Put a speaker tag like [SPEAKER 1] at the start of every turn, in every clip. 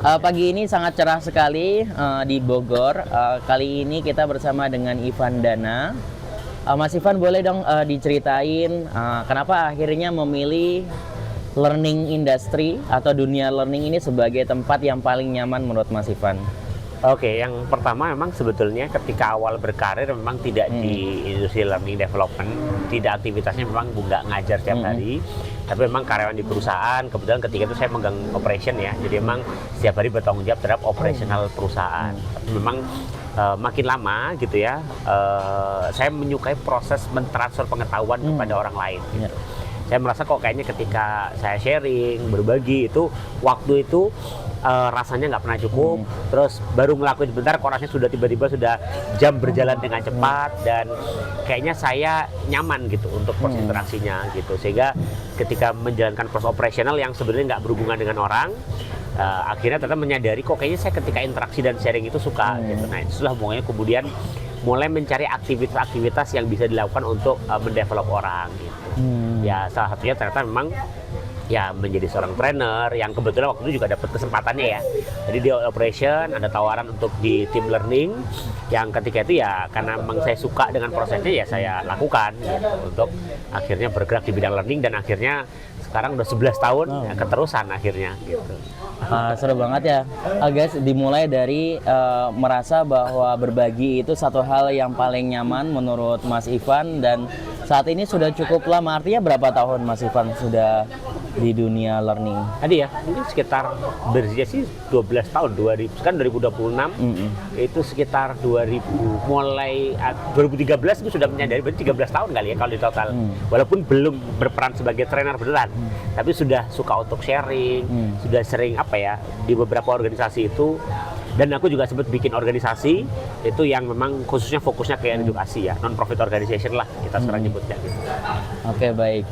[SPEAKER 1] Pagi ini sangat cerah sekali di Bogor. Kali ini kita bersama dengan Ivan Dana. Mas Ivan, boleh dong diceritain kenapa akhirnya memilih learning industry atau dunia learning ini sebagai tempat yang paling nyaman menurut Mas Ivan?
[SPEAKER 2] Oke, yang pertama memang sebetulnya ketika awal berkarir memang tidak di industri learning development, tidak aktivitasnya memang nggak ngajar tiap hari, tapi memang karyawan di perusahaan. Kebetulan ketika itu saya megang operation ya, jadi memang setiap hari bertanggung jawab terhadap operasional perusahaan. Tapi memang makin lama gitu ya, saya menyukai proses mentransfer pengetahuan kepada orang lain. Gitu. Saya merasa kok kayaknya ketika saya sharing, berbagi itu waktu itu rasanya nggak pernah cukup, terus baru ngelakuin sebentar kok rasanya sudah tiba-tiba sudah jam berjalan dengan cepat dan kayaknya saya nyaman gitu untuk proses interaksinya gitu, sehingga ketika menjalankan proses operasional yang sebenarnya nggak berhubungan dengan orang, akhirnya ternyata menyadari kok kayaknya saya ketika interaksi dan sharing itu suka gitu. Nah itulah pokoknya kemudian mulai mencari aktivitas-aktivitas yang bisa dilakukan untuk mendevelop orang gitu. Ya salah satunya ternyata memang ya menjadi seorang trainer yang kebetulan waktu itu juga dapat kesempatannya ya. Jadi di operation ada tawaran untuk di team learning yang ketika itu ya karena memang saya suka dengan prosesnya ya saya lakukan gitu, untuk akhirnya bergerak di bidang learning dan akhirnya sekarang udah 11 tahun ya, keterusan akhirnya gitu.
[SPEAKER 1] Seru banget ya, guys. Dimulai dari merasa bahwa berbagi itu satu hal yang paling nyaman menurut Mas Ivan, dan saat ini sudah cukup lama. Artinya berapa tahun Mas Ivan sudah di dunia learning?
[SPEAKER 2] Tadi ya, mungkin sekitar bersih sih 12 tahun, 2000, kan 2026, itu sekitar 2000, mulai 2013 itu sudah menyadari, berarti 13 tahun kali ya kalau di total. Walaupun belum berperan sebagai trainer beneran, tapi sudah suka untuk sharing, sudah sering apa ya, di beberapa organisasi itu. Dan aku juga sempat bikin organisasi itu yang memang khususnya fokusnya ke edukasi ya, non-profit organization lah kita sekarang nyebutnya gitu.
[SPEAKER 1] Oke, baik.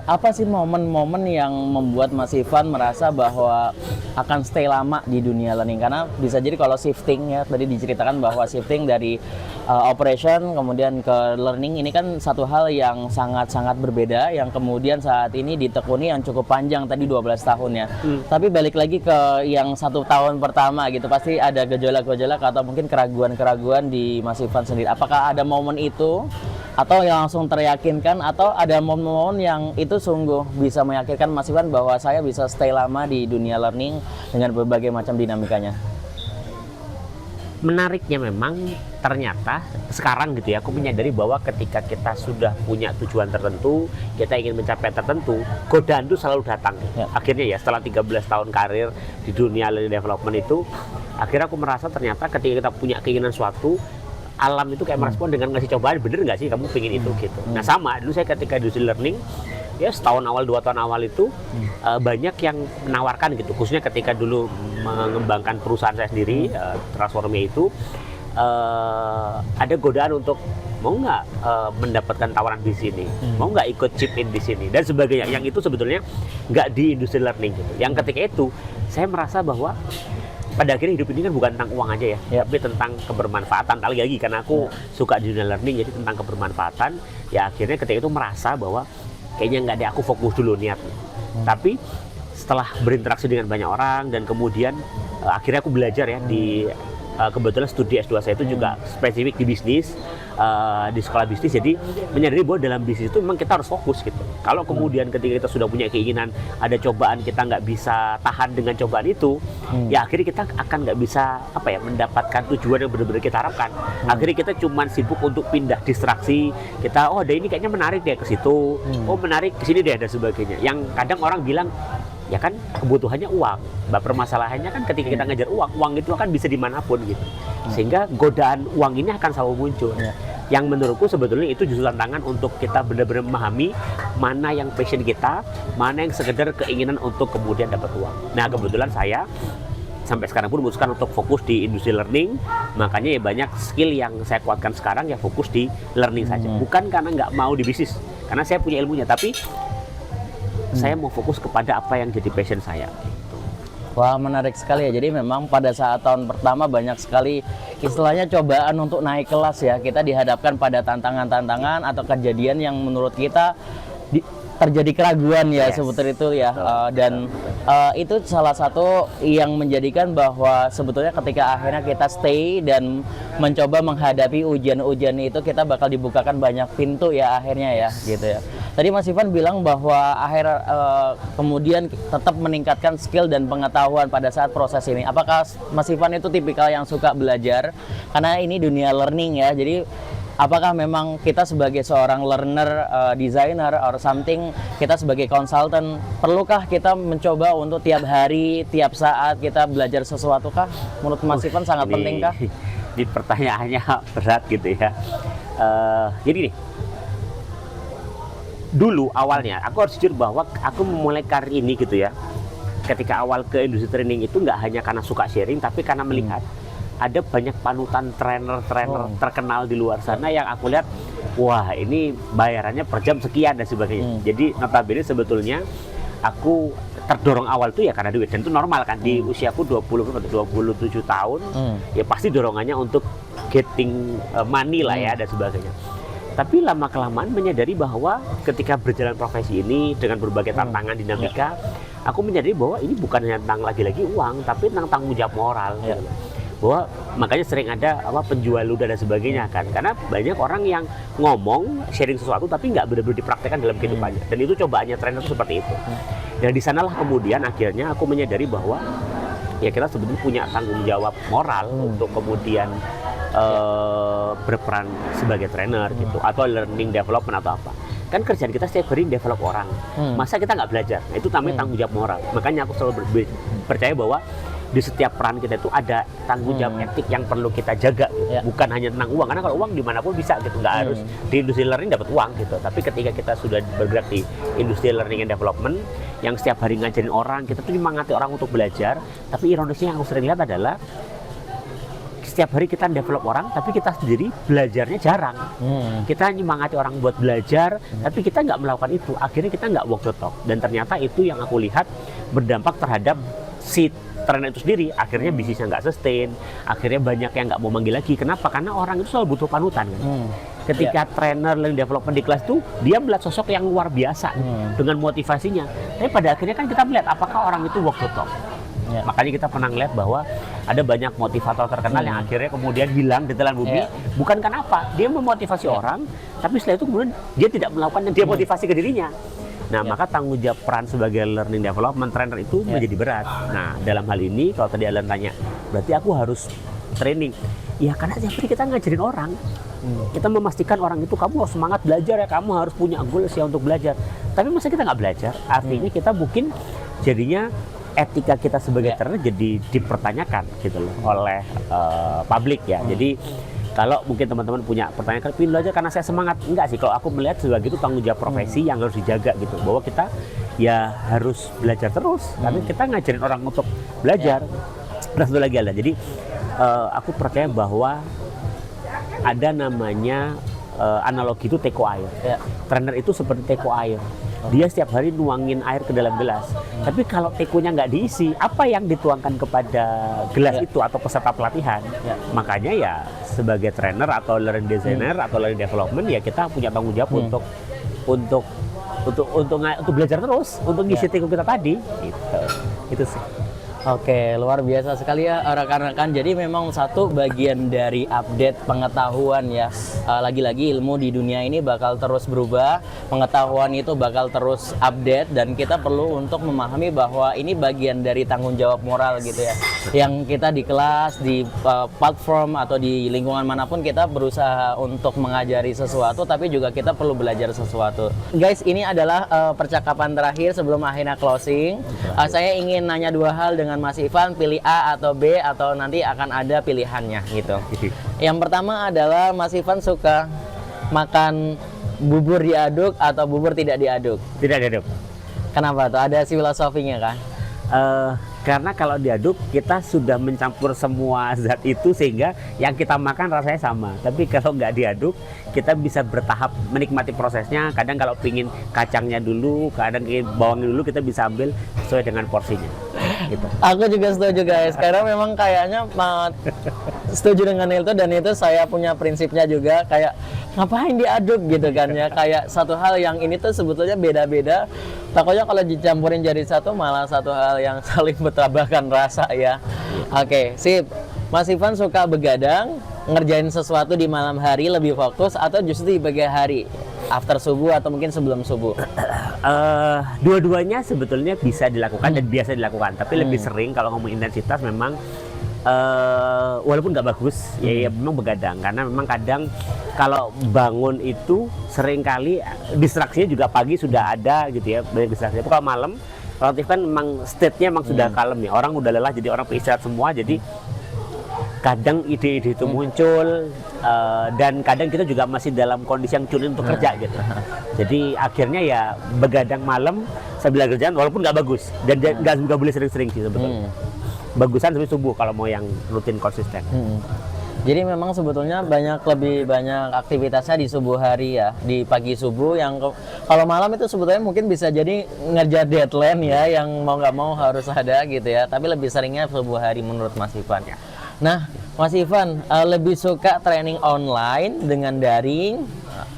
[SPEAKER 1] Apa sih momen-momen yang membuat Mas Ivan merasa bahwa akan stay lama di dunia learning? Karena bisa jadi kalau shifting ya, tadi diceritakan bahwa shifting dari operation kemudian ke learning ini kan satu hal yang sangat-sangat berbeda, yang kemudian saat ini ditekuni yang cukup panjang, tadi 12 tahun ya. Tapi balik lagi ke yang 1 tahun pertama gitu, pasti ada gejolak-gejolak atau mungkin keraguan-keraguan di Mas Ivan sendiri. Apakah ada momen itu? Atau yang langsung teryakinkan, atau ada momen-momen yang itu sungguh bisa meyakinkan Mas Ivan bahwa saya bisa stay lama di dunia learning dengan berbagai macam dinamikanya?
[SPEAKER 2] Menariknya memang ternyata sekarang gitu ya, aku menyadari bahwa ketika kita sudah punya tujuan tertentu, kita ingin mencapai tertentu, godaan itu selalu datang. Akhirnya ya setelah 13 tahun karir di dunia learning development itu, akhirnya aku merasa ternyata ketika kita punya keinginan suatu, alam itu kayak merespon dengan ngasih cobaan, bener nggak sih kamu pengen itu gitu. Nah sama, dulu saya ketika di learning, ya setahun awal, 2 tahun awal itu banyak yang menawarkan gitu, khususnya ketika dulu mengembangkan perusahaan saya sendiri, Transformia itu, ada godaan untuk mau nggak mendapatkan tawaran di sini, mau nggak ikut chip in di sini, dan sebagainya, yang itu sebetulnya nggak di industri learning gitu. Yang ketika itu, saya merasa bahwa pada akhirnya hidup ini kan bukan tentang uang aja ya, tapi tentang kebermanfaatan. Lagi karena aku suka di dunia learning, jadi tentang kebermanfaatan. Ya akhirnya ketika itu merasa bahwa kayaknya nggak deh, aku fokus dulu niatnya. Tapi setelah berinteraksi dengan banyak orang dan kemudian akhirnya aku belajar ya di kebetulan studi S2 saya itu juga spesifik di bisnis, di sekolah bisnis, jadi menyadari bahwa dalam bisnis itu memang kita harus fokus gitu. Kalau kemudian ketika kita sudah punya keinginan, ada cobaan, kita nggak bisa tahan dengan cobaan itu, ya akhirnya kita akan nggak bisa apa ya, mendapatkan tujuan yang benar-benar kita harapkan. Akhirnya kita cuma sibuk untuk pindah distraksi, kita ada ini kayaknya menarik deh ke situ, menarik ke sini deh dan sebagainya. Yang kadang orang bilang, ya kan kebutuhannya uang. Permasalahannya kan ketika kita ngejar uang itu akan bisa dimanapun gitu. Sehingga godaan uang ini akan selalu muncul. Yang menurutku sebetulnya itu justru tantangan untuk kita benar-benar memahami mana yang passion kita, mana yang sekedar keinginan untuk kemudian dapat uang. Nah kebetulan saya sampai sekarang pun memutuskan untuk fokus di industri learning, makanya ya banyak skill yang saya kuatkan sekarang ya fokus di learning saja. Bukan karena nggak mau di bisnis, karena saya punya ilmunya, tapi saya mau fokus kepada apa yang jadi passion saya.
[SPEAKER 1] Wah, menarik sekali ya. Jadi memang pada saat tahun pertama banyak sekali istilahnya cobaan untuk naik kelas ya. Kita dihadapkan pada tantangan-tantangan atau kejadian yang menurut kita terjadi keraguan ya
[SPEAKER 2] Yes.
[SPEAKER 1] seperti itu ya. Dan itu salah satu yang menjadikan bahwa sebetulnya ketika akhirnya kita stay dan mencoba menghadapi ujian-ujian itu, kita bakal dibukakan banyak pintu ya akhirnya ya gitu ya. Tadi Mas Ivan bilang bahwa kemudian tetap meningkatkan skill dan pengetahuan pada saat proses ini. Apakah Mas Ivan itu tipikal yang suka belajar? Karena ini dunia learning ya. Jadi apakah memang kita sebagai seorang learner, designer or something, kita sebagai konsultan, perlukah kita mencoba untuk tiap hari, tiap saat kita belajar sesuatu kah? Menurut Mas Ivan sangat penting kah?
[SPEAKER 2] Ini pertanyaannya berat gitu ya. Jadi nih, dulu awalnya aku harus jujur bahwa aku memulai karir ini gitu ya, ketika awal ke industri training itu nggak hanya karena suka sharing, tapi karena melihat ada banyak panutan trainer-trainer terkenal di luar sana yang aku lihat, wah ini bayarannya per jam sekian dan sebagainya. Jadi notabene sebetulnya aku terdorong awal itu ya karena duit, dan itu normal kan di usiaku 27 tahun, ya pasti dorongannya untuk getting money lah ya dan sebagainya. Tapi lama-kelamaan menyadari bahwa ketika berjalan profesi ini dengan berbagai tantangan dinamika, aku menyadari bahwa ini bukan hanya tentang lagi-lagi uang, tapi tentang tanggung jawab moral. Gitu. Bahwa makanya sering ada penjual ludah dan sebagainya kan, karena banyak orang yang ngomong sharing sesuatu tapi nggak benar-benar dipraktekkan dalam kehidupannya, dan itu cobaannya trainer itu seperti itu. Dan di sanalah kemudian akhirnya aku menyadari bahwa ya kita sebetulnya punya tanggung jawab moral untuk kemudian berperan sebagai trainer gitu, atau learning development atau apa. Kan kerjaan kita setiap hari develop orang, masa kita nggak belajar? Nah, itu namanya tanggung jawab moral. Makanya aku selalu percaya bahwa di setiap peran kita itu ada tanggung jawab etik yang perlu kita jaga gitu. Bukan hanya tentang uang, karena kalau uang dimanapun bisa gitu, nggak harus di industri learning dapat uang gitu. Tapi ketika kita sudah bergerak di industri learning and development yang setiap hari ngajarin orang, kita tuh nyemangati orang untuk belajar. Tapi ironisnya yang aku sering lihat adalah setiap hari kita develop orang, tapi kita sendiri belajarnya jarang. Kita nyemangati orang buat belajar, tapi kita nggak melakukan itu. Akhirnya kita nggak walk the talk. Dan ternyata itu yang aku lihat berdampak terhadap si trainer itu sendiri. Akhirnya bisnisnya nggak sustain. Akhirnya banyak yang nggak mau manggil lagi. Kenapa? Karena orang itu selalu butuh panutan kan. Ketika trainer learning development di kelas itu, dia melihat sosok yang luar biasa dengan motivasinya. Tapi pada akhirnya kan kita melihat apakah orang itu walk the talk. Makanya kita pernah ngeliat bahwa ada banyak motivator terkenal yang akhirnya kemudian hilang di telan bumi. Bukan karena apa? Dia memotivasi orang, tapi setelah itu kemudian dia tidak melakukan yang dia motivasi ke dirinya. Nah, maka tanggung jawab peran sebagai learning development trainer itu menjadi berat. Nah, dalam hal ini kalau tadi Alan tanya, berarti aku harus training. Ya karena tiap hari kita ngajarin orang. Kita memastikan orang itu, kamu harus semangat belajar ya, kamu harus punya goals ya untuk belajar. Tapi masa kita nggak belajar? Artinya kita mungkin jadinya etika kita sebagai trainer jadi dipertanyakan gitu loh oleh publik ya. Jadi kalau mungkin teman-teman punya pertanyaan, pengen belajar karena saya semangat, enggak sih. Kalau aku melihat sebagai itu tanggung jawab profesi yang harus dijaga gitu, bahwa kita ya harus belajar terus, karena kita ngajarin orang untuk belajar. Dan satu lagi ada, jadi aku percaya bahwa ada namanya analogi itu teko air. Trainer itu seperti teko air. Dia setiap hari nuangin air ke dalam gelas. Tapi kalau tekonya nggak diisi, apa yang dituangkan kepada gelas itu atau peserta pelatihan? Makanya ya sebagai trainer atau learning designer atau learning development ya kita punya tanggung jawab untuk belajar terus, untuk ngisi teko kita tadi. Itu sih.
[SPEAKER 1] Oke, luar biasa sekali ya rekan-rekan. Jadi memang satu bagian dari update pengetahuan ya. Lagi-lagi ilmu di dunia ini bakal terus berubah, pengetahuan itu bakal terus update, dan kita perlu untuk memahami bahwa ini bagian dari tanggung jawab moral gitu ya. Yang kita di kelas, di platform atau di lingkungan manapun kita berusaha untuk mengajari sesuatu, tapi juga kita perlu belajar sesuatu. Guys, ini adalah percakapan terakhir sebelum akhirnya closing. Saya ingin nanya dua hal dengan Mas Ivan, pilih A atau B, atau nanti akan ada pilihannya gitu. Yang pertama adalah Mas Ivan suka makan bubur diaduk atau bubur tidak diaduk?
[SPEAKER 2] Tidak diaduk.
[SPEAKER 1] Kenapa tuh? Ada filosofinya kan?
[SPEAKER 2] Karena kalau diaduk kita sudah mencampur semua zat itu sehingga yang kita makan rasanya sama. Tapi kalau nggak diaduk, kita bisa bertahap menikmati prosesnya. Kadang kalau pingin kacangnya dulu, kadang bawangnya dulu, kita bisa ambil sesuai dengan porsinya. gitu.
[SPEAKER 1] Aku juga setuju guys, karena memang kayaknya setuju dengan itu, dan itu saya punya prinsipnya juga, kayak ngapain diaduk gitu kan ya, kayak satu hal yang ini tuh sebetulnya beda-beda, takutnya kalau dicampurin jadi satu malah satu hal yang saling bertabrakan rasa ya. Oke, sip. Mas Ivan suka begadang, ngerjain sesuatu di malam hari lebih fokus, atau justru di pagi hari, after subuh atau mungkin sebelum subuh?
[SPEAKER 2] Dua-duanya sebetulnya bisa dilakukan dan biasa dilakukan, tapi lebih sering kalau ngomong intensitas memang walaupun nggak bagus ya memang begadang, karena memang kadang kalau bangun itu seringkali distraksinya juga pagi sudah ada gitu ya, banyak distraksi. Tapi kalau malam relatif kan memang state-nya memang sudah kalem ya, orang udah lelah, jadi orang beristirahat semua, jadi kadang ide-ide itu muncul, dan kadang kita juga masih dalam kondisi yang tune untuk kerja gitu. Jadi akhirnya ya begadang malam sambil kerjaan, walaupun nggak bagus, dan nggak boleh sering-sering sih sebetulnya. Bagusan sampai subuh kalau mau yang rutin konsisten.
[SPEAKER 1] Jadi memang sebetulnya lebih banyak aktivitasnya di subuh hari ya, di pagi subuh, yang kalau malam itu sebetulnya mungkin bisa jadi ngerjain deadline ya, yang mau nggak mau harus ada gitu ya, tapi lebih seringnya subuh hari menurut Mas Ivan ya. Nah, Mas Ivan lebih suka training online dengan daring,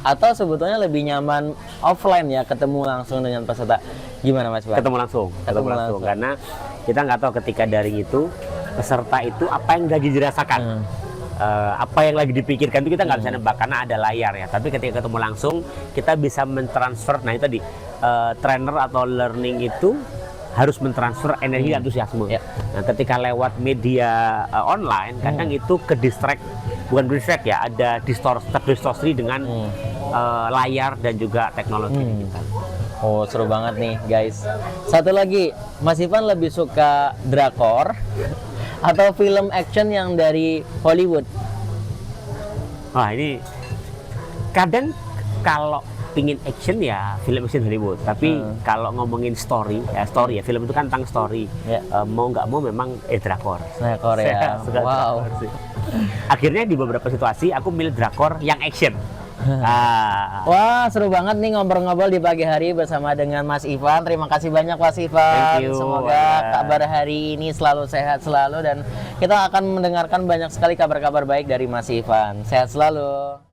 [SPEAKER 1] atau sebetulnya lebih nyaman offline ya, ketemu langsung dengan peserta? Gimana Mas Ivan?
[SPEAKER 2] Ketemu langsung. Karena kita nggak tahu ketika daring itu peserta itu apa yang lagi dirasakan, apa yang lagi dipikirkan itu kita nggak bisa nebak karena ada layar ya. Tapi ketika ketemu langsung kita bisa mentransfer. Nah itu tadi trainer atau learning itu harus mentransfer energi dan antusiasme. Nah, ketika lewat media online, kadang itu bukan distract ya, ada terdistorsi dengan layar dan juga teknologi digital.
[SPEAKER 1] Oh, seru banget nih guys. Satu lagi, Mas Ivan lebih suka drakor atau film action yang dari Hollywood?
[SPEAKER 2] Wah, ini kadang kalau pingin action ya film action Hollywood, tapi kalau ngomongin story ya film itu kan tentang story. Mau nggak mau memang drakor.
[SPEAKER 1] Drakor ya. Wow.
[SPEAKER 2] Drakor sih. Akhirnya di beberapa situasi aku milih drakor yang action.
[SPEAKER 1] Wah, seru banget nih ngobrol-ngobrol di pagi hari bersama dengan Mas Ivan. Terima kasih banyak Mas Ivan.
[SPEAKER 2] Thank you.
[SPEAKER 1] Semoga kabar hari ini selalu sehat selalu, dan kita akan mendengarkan banyak sekali kabar-kabar baik dari Mas Ivan. Sehat selalu.